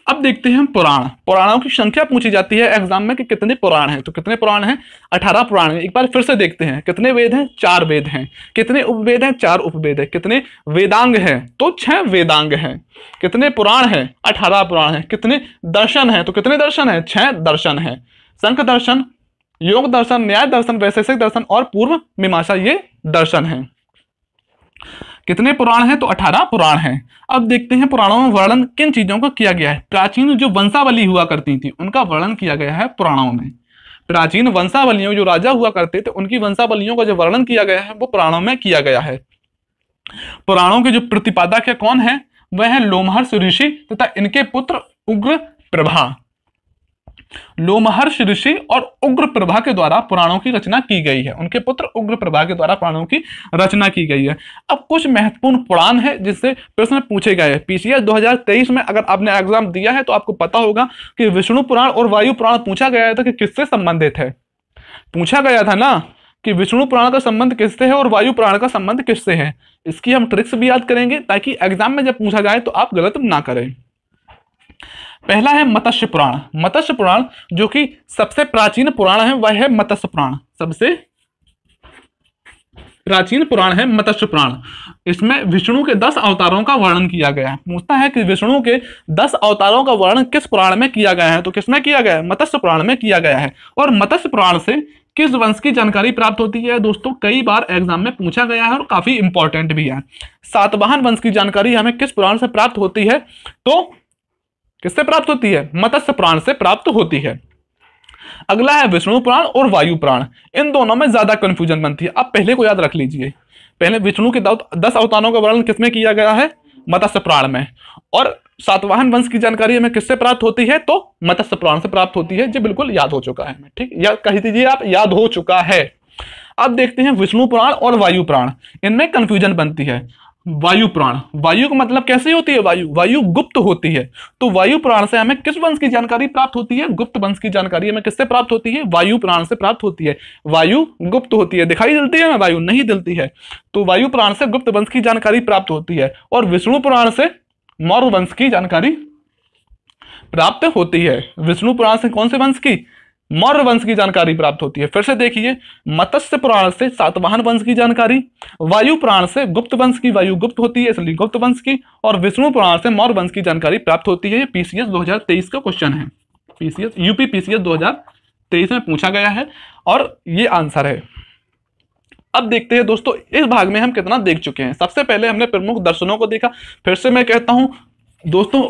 अब देखते हैं हम पुराण। पुराणों की संख्या पूछी जाती है एग्जाम में कि कितने पुराण हैं, तो कितने पुराण हैं, 18 पुराण हैं। एक बार फिर से देखते हैं, कितने वेद हैं, 4 वेद हैं। कितने उपवेद हैं, 4 उपवेद हैं। कितने वेदांग हैं, तो 6 वेदांग हैं। कितने पुराण हैं, 18 पुराण हैं। कितने दर्शन हैं, तो कितने दर्शन हैं, 6 दर्शन हैं। संख्य दर्शन, योग दर्शन, न्याय दर्शन, वैशेषिक दर्शन और पूर्व मीमांसा, ये दर्शन हैं। कितने पुराण हैं, तो 18 पुराण हैं। अब देखते हैं पुराणों में वर्णन किन चीजों का किया गया है। प्राचीन जो वंशावली हुआ करती थी उनका वर्णन किया गया है पुराणों में। प्राचीन वंशावलियों, जो राजा हुआ करते थे उनकी वंशावलियों का जो वर्णन किया गया है वो पुराणों में किया गया है। पुराणों के जो प्रतिपादक है कौन है, वह है लोमहर्ष ऋषि तथा इनके पुत्र उग्र प्रभा। लोमहर्ष ऋषि और उग्र प्रभा के द्वारा पुराणों की रचना की गई है। उनके पुत्र उग्र प्रभा के द्वारा पुराणों की रचना की गई है। अब कुछ महत्वपूर्ण पुराण है जिससे प्रश्न पूछे गए हैं। पीसीएस 2023 में अगर आपने एग्जाम दिया है तो आपको पता होगा कि विष्णु पुराण और वायु पुराण पूछा गया था कि किससे संबंधित है। पूछा गया था ना कि विष्णु पुराण का संबंध किससे है और वायु पुराण का संबंध किससे है। इसकी हम ट्रिक्स भी याद करेंगे ताकि एग्जाम में जब पूछा जाए तो आप गलत ना करें। पहला है मत्स्य पुराण। मत्स्य पुराण जो कि सबसे प्राचीन पुराण है वह है मत्स्य पुराण। सबसे प्राचीन पुराण है मत्स्य पुराण। इसमें विष्णु के 10 अवतारों का वर्णन किया गया है। पूछता है कि विष्णु के 10 अवतारों का वर्णन किस पुराण में किया गया है, तो किसमें किया गया है, मत्स्य पुराण में किया गया है। और मत्स्य पुराण से किस वंश की जानकारी प्राप्त होती है दोस्तों, कई बार एग्जाम में पूछा गया है और काफी इंपॉर्टेंट भी है। सातवाहन वंश की जानकारी हमें किस पुराण से प्राप्त होती है, तो किससे प्राप्त होती है, मत्स्य पुराण से प्राप्त होती है। अगला है विष्णु पुराण और वायु पुराण। इन दोनों में ज्यादा कंफ्यूजन बनती है, आप पहले को याद रख लीजिए। पहले विष्णु के 10 अवतारों का वर्णन किसमें किया गया है, मत्स्य पुराण में। और सातवाहन वंश की जानकारी हमें किससे प्राप्त होती है, तो मत्स्य पुराण से प्राप्त होती है। जी बिल्कुल याद हो चुका है, ठीक, या कह दीजिए आप याद हो चुका है। अब देखते हैं विष्णु पुराण और वायु पुराण, इनमें कंफ्यूजन बनती है। वायु पुराण, वायु का मतलब कैसे होती है, वायु, वायु गुप्त होती है। तो वायु पुराण से हमें किस वंश की जानकारी प्राप्त होती है, गुप्त वंश की जानकारी हमें किससे प्राप्त होती है, वायु पुराण से प्राप्त होती है। वायु गुप्त होती है, दिखाई देती है ना, वायु नहीं दिलती है। तो वायु पुराण से गुप्त वंश की जानकारी प्राप्त होती है। और विष्णु पुराण से मौर्य वंश की जानकारी प्राप्त होती है। विष्णु पुराण से कौन से वंश की, मौर्य वंश की जानकारी प्राप्त होती है। फिर से देखिए, मत्स्य पुराण से सातवाहन वंश की जानकारी, वायु पुराण से गुप्त वंश की, वायु गुप्त होती है इसलिए गुप्त वंश की, और विष्णु पुराण से मौर्य वंश की जानकारी प्राप्त होती है। ये पीसीएस 2023 का क्वेश्चन है। पीसीएस यूपी पीसीएस 2023 में पूछा गया है और ये आंसर है। अब देखते हैं दोस्तों इस भाग में हम कितना देख चुके हैं। सबसे पहले हमने प्रमुख दर्शनों को देखा। फिर से मैं कहता हूं दोस्तों,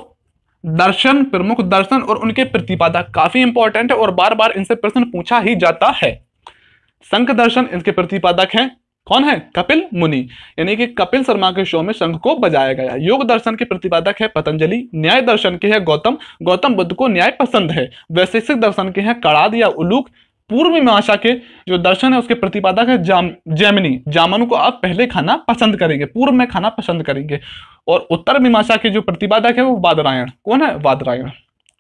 दर्शन, प्रमुख दर्शन और उनके प्रतिपादक काफी इंपॉर्टेंट है और बार बार इनसे प्रश्न पूछा ही जाता है। शंख दर्शन, इनके प्रतिपादक हैं कौन है, कपिल मुनि, यानी कि कपिल शर्मा के शो में शंख को बजाया गया। योग दर्शन के प्रतिपादक है पतंजलि। न्याय दर्शन के है गौतम, गौतम बुद्ध को न्याय पसंद है। वैशेषिक दर्शन के हैं कणाद या उलूक। पूर्व मीमांसा के जो दर्शन है उसके प्रतिपादक है जैमिनी, जामुन को आप पहले खाना पसंद करेंगे, पूर्व में खाना पसंद करेंगे। और उत्तर मीमांसा के जो प्रतिपादक है वो बादरायण, कौन है, बादरायण।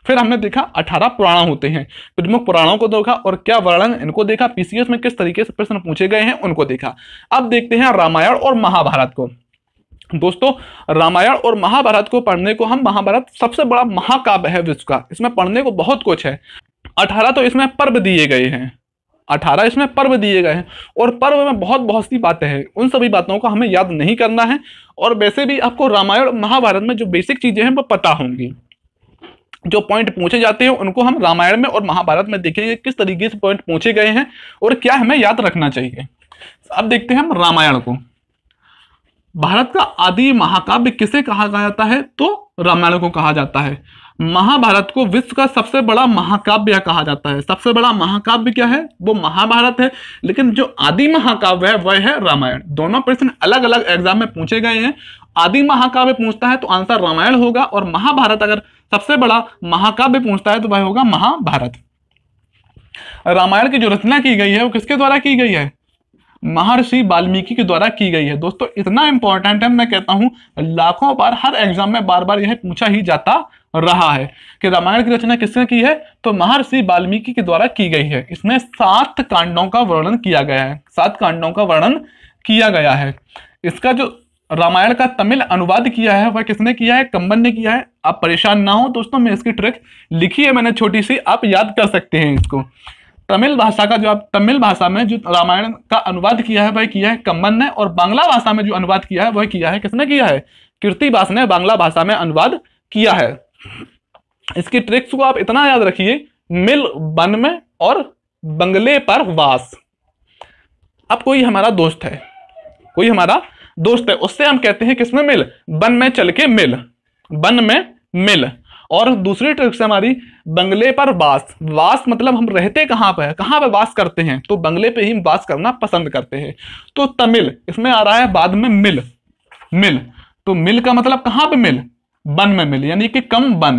फिर हमने देखा 18 पुराण होते हैं, प्रमुख पुराणों को देखा और क्या वर्णन इनको देखा, पीसीएस में किस तरीके से प्रश्न पूछे गए हैं उनको देखा। अब देखते हैं रामायण और महाभारत को। दोस्तों रामायण और महाभारत को पढ़ने को हम, महाभारत सबसे बड़ा महाकाव्य है विश्व का, इसमें पढ़ने को बहुत कुछ है। 18 तो इसमें पर्व दिए गए हैं, 18 इसमें पर्व दिए गए हैं और पर्व में बहुत सी बातें हैं, उन सभी बातों को हमें याद नहीं करना है। और वैसे भी आपको रामायण महाभारत में जो बेसिक चीजें हैं वो पता होंगी। जो पॉइंट पूछे जाते हैं उनको हम रामायण में और महाभारत में देखेंगे किस तरीके से पॉइंट पूछे गए हैं और क्या हमें याद रखना चाहिए। अब देखते हैं हम रामायण को। भारत का आदि महाकाव्य किसे कहा जाता है? तो रामायण को कहा जाता है। महाभारत को विश्व का सबसे बड़ा महाकाव्य कहा जाता है। सबसे बड़ा महाकाव्य क्या है? वो महाभारत है, लेकिन जो आदि महाकाव्य है वह है रामायण। दोनों प्रश्न अलग अलग एग्जाम में पूछे गए हैं। आदि महाकाव्य पूछता है तो आंसर रामायण होगा, और महाभारत अगर सबसे बड़ा महाकाव्य पूछता है तो वह होगा महाभारत। रामायण की जो रचना की गई है वो किसके द्वारा की गई है? महर्षि वाल्मीकि के द्वारा की गई है। दोस्तों इतना इंपॉर्टेंट है, मैं कहता हूं लाखों बार हर एग्जाम में बार बार यह पूछा ही जाता रहा है कि रामायण की रचना किसने की है? तो महर्षि वाल्मीकि के द्वारा की गई है। इसमें 7 कांडों का वर्णन किया गया है। 7 कांडों का वर्णन किया गया है। इसका जो रामायण का तमिल अनुवाद किया है वह किसने किया है? कंबन ने किया है। आप परेशान ना हो दोस्तों, मैं इसकी ट्रिक लिखी है मैंने छोटी सी, आप याद कर सकते हैं इसको। तमिल भाषा में जो रामायण का अनुवाद किया है वह किया है कंबन ने, और बांग्ला भाषा में जो अनुवाद किया है वह किया है किसने किया है? कीर्तिवास ने बांग्ला भाषा में अनुवाद किया है। इसकी ट्रिक्स को आप इतना याद रखिए, मिल बन में और बंगले पर वास। अब कोई हमारा दोस्त है, उससे हम कहते हैं किसमें मिल? बन में चल के मिल, बन में मिल। और दूसरी ट्रिक से हमारी बंगले पर वास। वास मतलब हम रहते कहाँ पे वास करते हैं, तो बंगले पे ही वास करना पसंद करते हैं। तो तमिल इसमें आ रहा है बाद में मिल। तो मिल का मतलब कहाँ पे मिल? बन में मिल, यानी कि कम बन।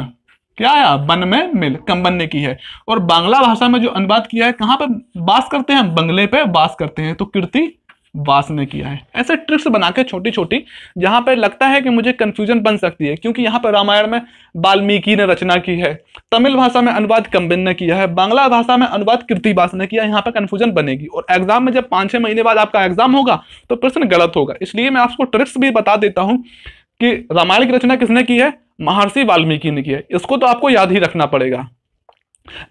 क्या आया? बन में मिल, कम बन ने की है। और बांग्ला भाषा में जो अनुवाद किया है कहाँ पे वास करते हैं? बंगले पे वास करते हैं, तो कीर्ति वास ने किया है। ऐसे ट्रिक्स बना के छोटी छोटी, जहां पे लगता है कि मुझे कंफ्यूजन बन सकती है, क्योंकि यहाँ पर रामायण में वाल्मीकि ने रचना की है, तमिल भाषा में अनुवाद कंबन ने किया है, बांग्ला भाषा में अनुवाद कीर्तिवास ने किया। यहाँ पर कंफ्यूजन बनेगी, और एग्जाम में जब 5-6 महीने बाद आपका एग्जाम होगा तो प्रश्न गलत होगा। इसलिए मैं आपको ट्रिक्स भी बता देता हूं कि रामायण की रचना किसने की है? महर्षि वाल्मीकि ने की है। इसको तो आपको याद ही रखना पड़ेगा।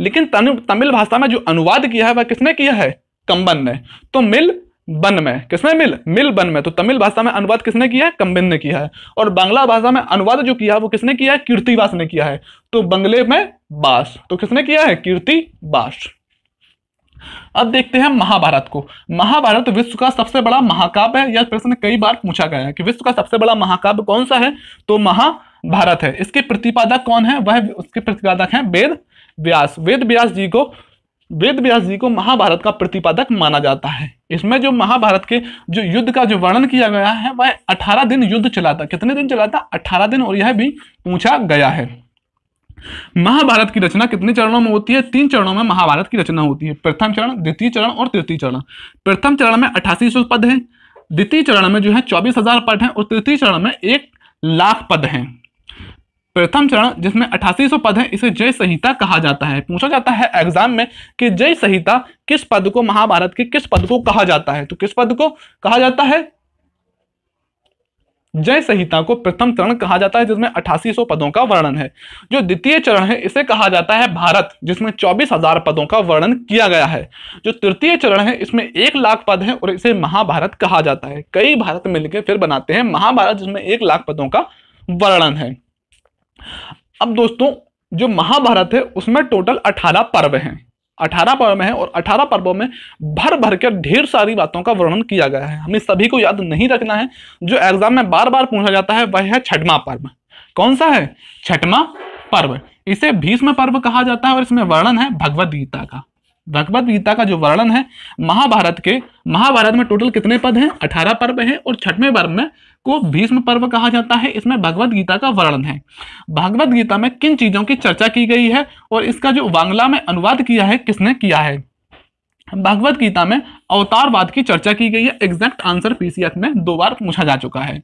लेकिन तमिल भाषा में जो अनुवाद किया है वह किसने किया है? कंबन ने। तो मिल बन में, किसने? मिल बन में। तो तमिल भाषा में अनुवाद किसने किया है? कंबन ने किया है। और बांग्ला भाषा में अनुवाद जो किया है वो किसने किया है? कीर्तिवास ने किया है। तो बंगले में बास, तो किसने किया है? कीर्तिवास। अब देखते हैं महाभारत को। महाभारत विश्व का सबसे बड़ा महाकाव्य है। यह प्रश्न कई बार पूछा गया है कि विश्व का सबसे बड़ा महाकाव्य कौन सा है? तो महाभारत है। इसके प्रतिपादक कौन है? वह उसके प्रतिपादक हैं वेद व्यास। वेद व्यास जी को महाभारत का प्रतिपादक माना जाता है। इसमें जो महाभारत के जो युद्ध का जो वर्णन किया गया है वह 18 दिन युद्ध चला था। कितने दिन चला था? 18 दिन। और यह भी पूछा गया है। महाभारत की रचना कितने चरणों में होती है? 3 चरणों में महाभारत की रचना होती है। प्रथम चरण, द्वितीय चरण और तृतीय चरण। प्रथम चरण में 8800 पद हैं, द्वितीय चरण में जो है 24,000 पद हैं, और तृतीय चरण में 1,00,000 पद हैं। प्रथम चरण जिसमें 8800 पद है, इसे जय संहिता कहा जाता है। पूछा जाता है एग्जाम में कि जय संहिता किस पद को, महाभारत के किस पद को कहा जाता है? तो किस पद को कहा जाता है? जय संहिता को प्रथम चरण कहा जाता है, जिसमें 8800 पदों का वर्णन है। जो द्वितीय चरण है इसे कहा जाता है भारत, जिसमें 24,000 पदों का वर्णन किया गया है। जो तृतीय चरण है इसमें 1,00,000 पद है और इसे महाभारत कहा जाता है। कई भारत मिलकर फिर बनाते हैं महाभारत, जिसमें 1,00,000 पदों का वर्णन है। अब दोस्तों जो महाभारत है उसमें टोटल 18 पर्व हैं। 18 पर्व हैं और 18 पर्वों में भर भर कर ढेर सारी बातों का वर्णन किया गया है। हमें सभी को याद नहीं रखना है। जो एग्जाम में बार बार पूछा जाता है वह है छठवां पर्व। कौन सा है? छठवां पर्व। इसे भीष्म पर्व कहा जाता है और इसमें वर्णन है भगवद गीता का। भगवद गीता का जो वर्णन है महाभारत में टोटल कितने पद हैं? 18 पर्व हैं और छठवें पर्व में को भीष्म पर्व कहा जाता है। इसमें भगवद गीता का वर्णन है। भगवद गीता में किन चीजों की चर्चा की गई है और इसका जो बांग्ला में अनुवाद किया है किसने किया है? भगवद गीता में अवतारवाद की चर्चा की गई है। एग्जैक्ट आंसर पीसीएस में 2 बार पूछा जा चुका है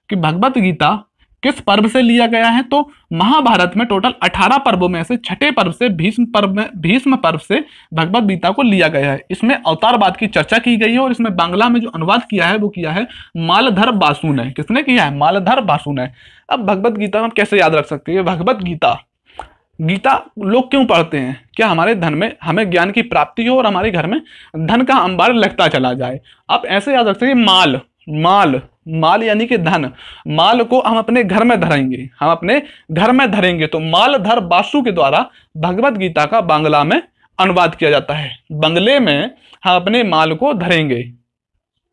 कि भगवद गीता किस पर्व से लिया गया है। तो महाभारत में टोटल 18 पर्वों में से छठे पर्व से भीष्म पर्व से भगवद गीता को लिया गया है। इसमें अवतारवाद की चर्चा की गई है और इसमें बांग्ला में जो अनुवाद किया है वो किया है मालधर बासु ने। किसने किया है? मालधर बासु ने। अब भगवद गीता हम कैसे याद रख सकते हैं? भगवद गीता लोग क्यों पढ़ते हैं? क्या हमारे धन में हमें ज्ञान की प्राप्ति हो और हमारे घर में धन का अंबार लगता चला जाए। आप ऐसे याद रख सकते हैं माल यानी कि धन। माल को हम अपने घर में धरेंगे। तो मालधर बासु के द्वारा भगवद गीता का बांग्ला में अनुवाद किया जाता है। बंगले में हम अपने माल को धरेंगे।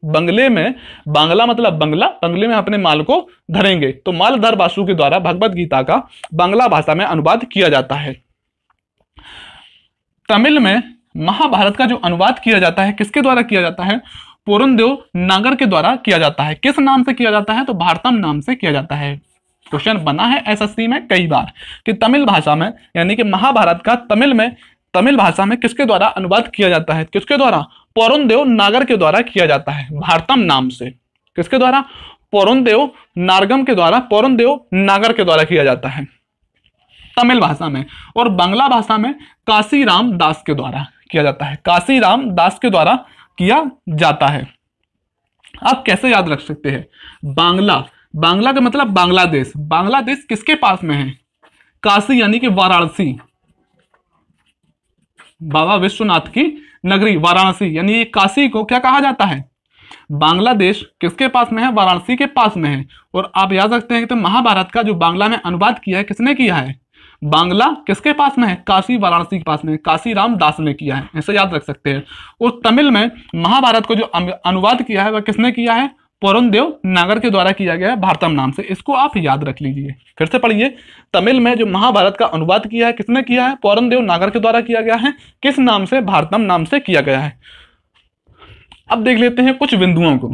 बंगले में, बांग्ला मतलब बंगला, बंगले में अपने माल को धरेंगे। तो मालधार बासु के द्वारा भगवत गीता का बांग्ला भाषा में अनुवाद किया जाता है। तमिल में महाभारत का जो अनुवाद किया जाता है किसके द्वारा किया जाता है? पूरनदेव नागर के द्वारा किया जाता है। किस नाम से किया जाता है? तो भारतम नाम से किया जाता है। क्वेश्चन बना है एसएससी में कई बार कि तमिल भाषा में, यानी कि महाभारत का तमिल भाषा में किसके द्वारा अनुवाद किया जाता है? किसके द्वारा? पूरनदेव नागर के द्वारा किया जाता है, भारतम नाम से। किसके द्वारा? पूरनदेव नागर के द्वारा किया जाता है तमिल भाषा में। और बांग्ला भाषा में काशीराम दास के द्वारा किया जाता है, काशीराम दास के द्वारा किया जाता है। आप कैसे याद रख सकते हैं? बांग्ला का मतलब बांग्लादेश। बांग्लादेश किसके पास में है? काशी यानी कि वाराणसी, बाबा विश्वनाथ की नगरी वाराणसी, यानी ये काशी को क्या कहा जाता है? बांग्लादेश किसके पास में है? वाराणसी के पास में है। और आप याद रखते हैं कि तो महाभारत का जो बांग्ला में अनुवाद किया है किसने किया है? बांग्ला किसके पास में है? काशी वाराणसी के पास में, काशीराम दास ने किया है, ऐसे याद रख सकते हैं। और तमिल में महाभारत को जो अनुवाद किया है वह किसने किया है? पूरनदेव नागर के द्वारा किया गया है, भारतम नाम से। इसको आप याद रख लीजिए। फिर से पढ़िए, तमिल में जो महाभारत का अनुवाद किया है किसने किया है? पूरनदेव नागर के द्वारा किया गया है। किस नाम से? भारतम नाम से किया गया है। अब देख लेते हैं कुछ बिंदुओं को,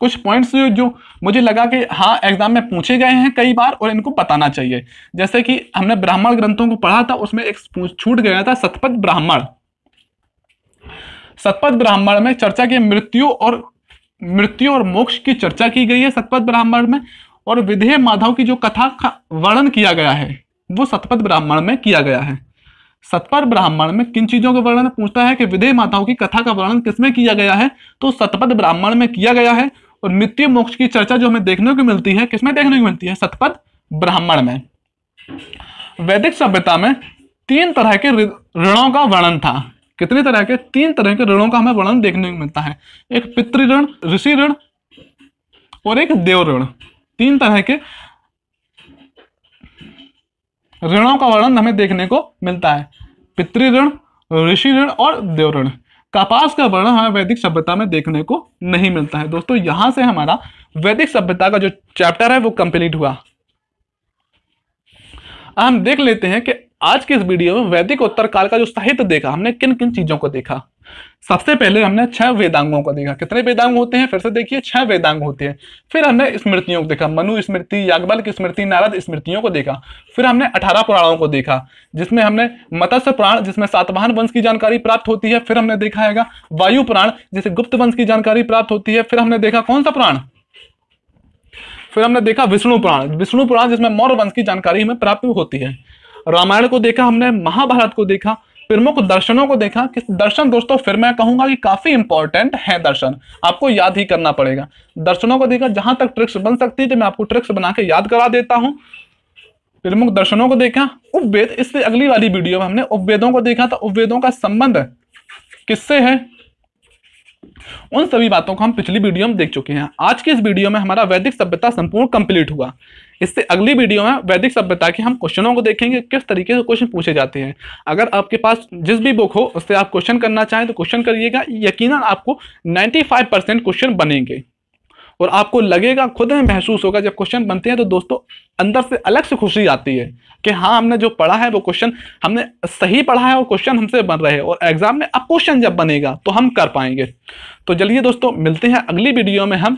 कुछ पॉइंट्स जो मुझे लगा कि हाँ एग्जाम में पूछे गए हैं कई बार और इनको बताना चाहिए। जैसे कि हमने ब्राह्मण ग्रंथों को पढ़ा था, उसमें एक छूट गया था सतपथ ब्राह्मण। सतपथ ब्राह्मण में चर्चा की मृत्यु और मोक्ष की चर्चा की गई है सतपथ ब्राह्मण में। और विधेय माधव की जो कथा का वर्णन किया गया है वो सतपथ ब्राह्मण में किया गया है। सतपथ ब्राह्मण में किन चीजों का वर्णन पूछता है कि विधेय माताओं की कथा का वर्णन किसमें किया गया है? तो सतपथ ब्राह्मण में किया गया है। और मृत्यु मोक्ष की चर्चा जो हमें देखने को मिलती है किसमें देखने को मिलती है? सतपथ ब्राह्मण में। वैदिक सभ्यता में 3 तरह के ऋणों का वर्णन था। कितने तरह के? 3 तरह के ऋणों का हमें वर्णन देखने को मिलता है। एक पितृ ऋण, ऋषि ऋण और एक देव ऋण। 3 तरह के ऋणों का वर्णन हमें देखने को मिलता है, पितृ ऋण, ऋषि ऋण और देव ऋण। कपास का वर्णन हमें वैदिक सभ्यता में देखने को नहीं मिलता है। दोस्तों यहां से हमारा वैदिक सभ्यता का जो चैप्टर है वो कंप्लीट हुआ। हम देख लेते हैं कि आज के इस वीडियो में वैदिक उत्तर काल का जो साहित्य देखा, हमने किन किन चीजों को देखा। सबसे पहले हमने 6 वेदांगों को देखा। कितने वेदांग होते हैं? फिर से देखिए, 6 वेदांग होते हैं। फिर हमने स्मृतियों को देखा, मनु स्मृति, याज्ञवल्क्य स्मृति, नारद स्मृतियों को देखा। फिर हमने 18 पुराणों को देखा, जिसमें हमने मत्स्य पुराण जिसमें सातवाहन वंश की जानकारी प्राप्त होती है। फिर हमने देखा है वायु पुराण जिसे गुप्त वंश की जानकारी प्राप्त होती है। फिर हमने देखा कौन सा पुराण? फिर हमने देखा विष्णु पुराण जिसमें मौर्य वंश की जानकारी हमें प्राप्त होती है। रामायण को देखा हमने, महाभारत को देखा, प्रमुख दर्शनों को देखा। किस दर्शन दोस्तों फिर मैं कहूंगा कि काफी इंपॉर्टेंट है, दर्शन आपको याद ही करना पड़ेगा। दर्शनों को देखा, जहां तक ट्रिक्स बन सकती है तो मैं आपको ट्रिक्स बना के याद करा देता हूं। प्रमुख दर्शनों को देखा। उपवेद, इससे अगली वाली वीडियो में हमने उपवेदों को देखा था। उपवेदों का संबंध किससे है, उन सभी बातों को हम पिछली वीडियो में देख चुके हैं। आज की इस वीडियो में हमारा वैदिक सभ्यता संपूर्ण कंप्लीट हुआ। इससे अगली वीडियो में वैदिक सभ्यता के हम क्वेश्चनों को देखेंगे, किस तरीके से क्वेश्चन पूछे जाते हैं। अगर आपके पास जिस भी बुक हो उससे आप क्वेश्चन करना चाहें तो क्वेश्चन करिएगा, यकीनन आपको 95% क्वेश्चन बनेंगे। और आपको लगेगा, खुद में महसूस होगा जब क्वेश्चन बनते हैं तो दोस्तों अंदर से अलग से खुशी आती है कि हाँ हमने जो पढ़ा है वो क्वेश्चन हमने सही पढ़ा है और क्वेश्चन हमसे बन रहे हैं। और एग्जाम में अब क्वेश्चन जब बनेगा तो हम कर पाएंगे। तो चलिए दोस्तों, मिलते हैं अगली वीडियो में हम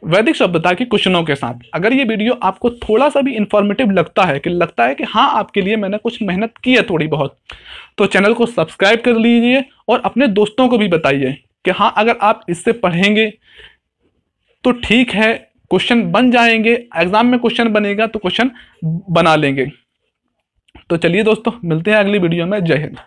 वैदिक सभ्यता के क्वेश्चनों के साथ। अगर ये वीडियो आपको थोड़ा सा भी इंफॉर्मेटिव लगता है कि हाँ आपके लिए मैंने कुछ मेहनत की है थोड़ी बहुत, तो चैनल को सब्सक्राइब कर लीजिए और अपने दोस्तों को भी बताइए कि हाँ अगर आप इससे पढ़ेंगे तो ठीक है, क्वेश्चन बन जाएंगे, एग्जाम में क्वेश्चन बनेगा तो क्वेश्चन बना लेंगे। तो चलिए दोस्तों, मिलते हैं अगली वीडियो में। जय हिंद।